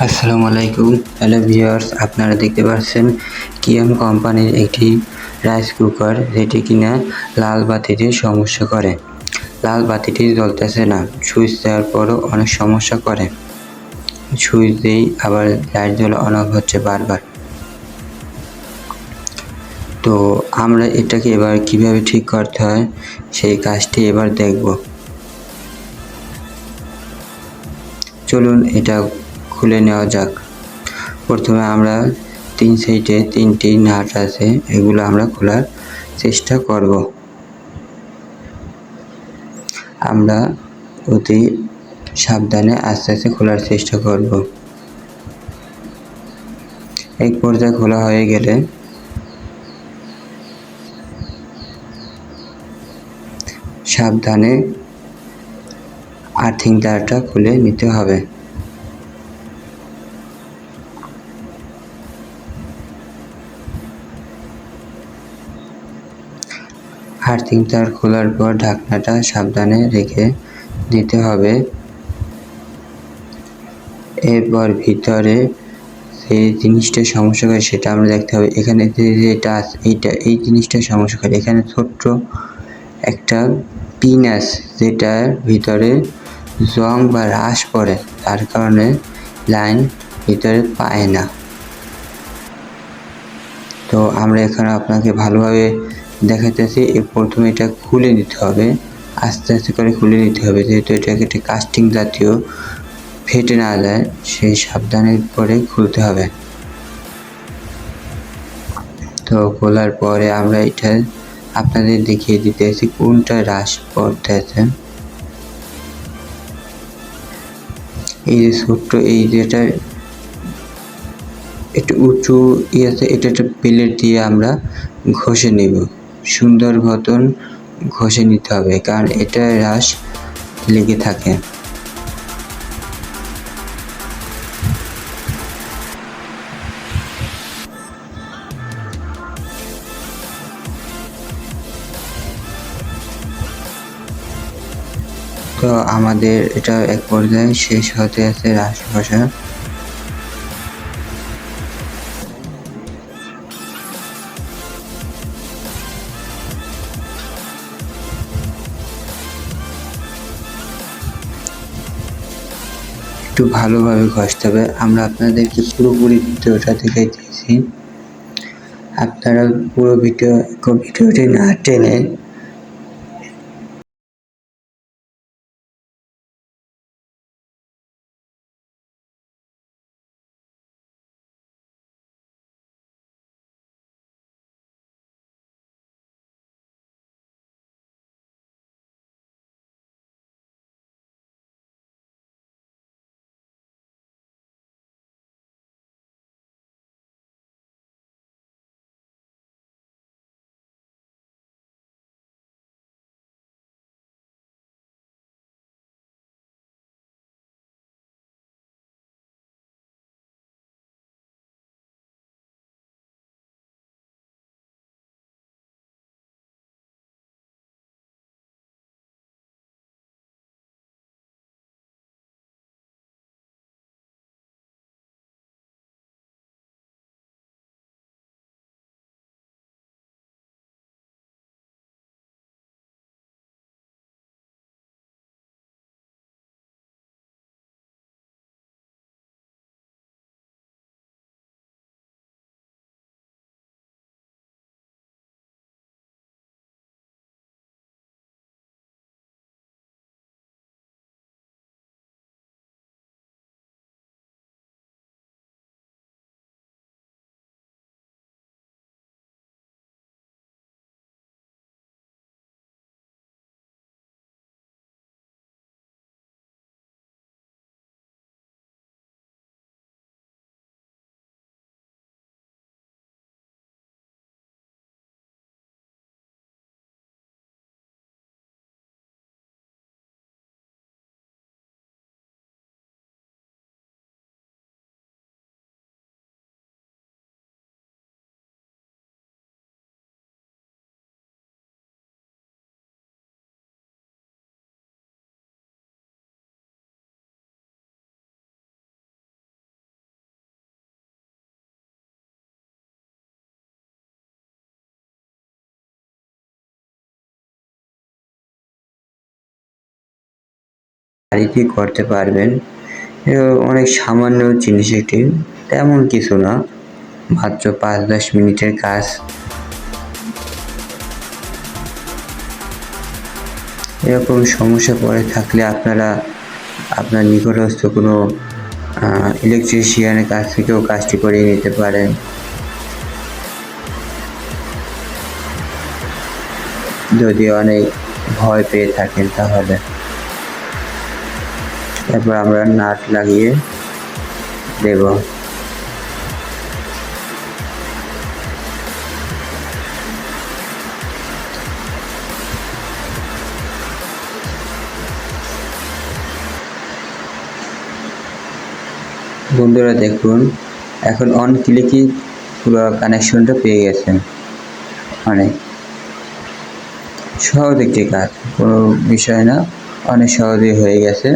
আসসালামু আলাইকুম। Hello viewers, আপনারা দেখতে পাচ্ছেন কিয়াম কোম্পানির একটি রাইস কুকার, যেটি কিনা লাল বাতিতে সমস্যা করে। লাল বাতিটি জ্বলতেছে না, সুইচ দেওয়ার পরও অনেক সমস্যা করে। সুইচ দিই আবার লাইট জ্বলা অন অফ হচ্ছে বারবার। তো আমরা এটাকে এবার কিভাবে ঠিক করতে হয় সেই কাজটি এবার দেখব। চলুন এটা খুলে নেওয়া যাক। প্রথমে আমরা 3 সাইডে 3টি নাট আছে, এগুলো আমরা খোলার চেষ্টা করব। আমরা অতি সাবধানে আস্তে আস্তে খোলার চেষ্টা করব। এক পর্যায়ে খোলা হয়ে গেলে সাবধানে আর্থিং তারটা খুলে নিতে হবে। আর্থিং তার খোলার পর ঢাকনাটা সাবধানে রেখে দিতে হবে। এরপর ভিতরে এই জিনিসটা সমস্যা করে সেটা আমরা দেখতে হবে। এখানে যেটা আছে এই জিনিসটা সমস্যা করে। এখানে ছোট্ট একটা পিন আছে, যেটার ভিতরে জং বা রাশ পড়ে, তার কারণে লাইন ভিতরে পায় না। তো আমরা এখানে আপনাকে ভালোভাবে দেখাতেছি। প্রথমে এটা খুলে নিতে হবে, আস্তে আস্তে করে খুলে নিতে হবে, যেহেতু এটাকে একটা কাস্টিং জাতীয়, ফেটে না যায় সেই সাবধানে করে খুলতে হবে। তো খোলার পরে আমরা এটা আপনাদের দেখিয়ে দিতেছি কোনটা রাশ পড়তেছে। এই যে ছোট্ট এই যেটা একটু উঁচু আছে, এটা একটা প্লেট দিয়ে আমরা ঘষে নেব, সুন্দর মতন ঘষে নিতে হবে, কারণ এটা রাশ লেগে থাকে। তো আমাদের এটা এক পর্যায়ে শেষ হতে আছে রাশ ঘষা। একটু ভালোভাবে ঘষতে হবে। আমরা আপনাদেরকে পুরোপুরি ভিডিওটা দেখাই দিয়েছি, আপনারা পুরো ভিডিওটি না টেনে বাড়িতেই করতে পারবেন। অনেক সামান্য জিনিস, এটি তেমন কিছু না, মাত্র 5-10 মিনিটের কাজ। এরকম সমস্যা পড়ে থাকলে আপনারা আপনার নিকটস্থ কোনো ইলেকট্রিশিয়ানের কাছ থেকেও কাজটি করিয়ে নিতে পারেন। যদি অনেক ভয় পেয়ে থাকেন তাহলে। তারপর আমরা নাট লাগিয়ে দেব। বন্ধুরা দেখুন, এখন অন ক্লিকই পুরো কানেকশনটা পেয়ে গেছেন। অনেক সহজ একটি কাজ, কোনো বিষয় না, অনেক সহজেই হয়ে গেছে।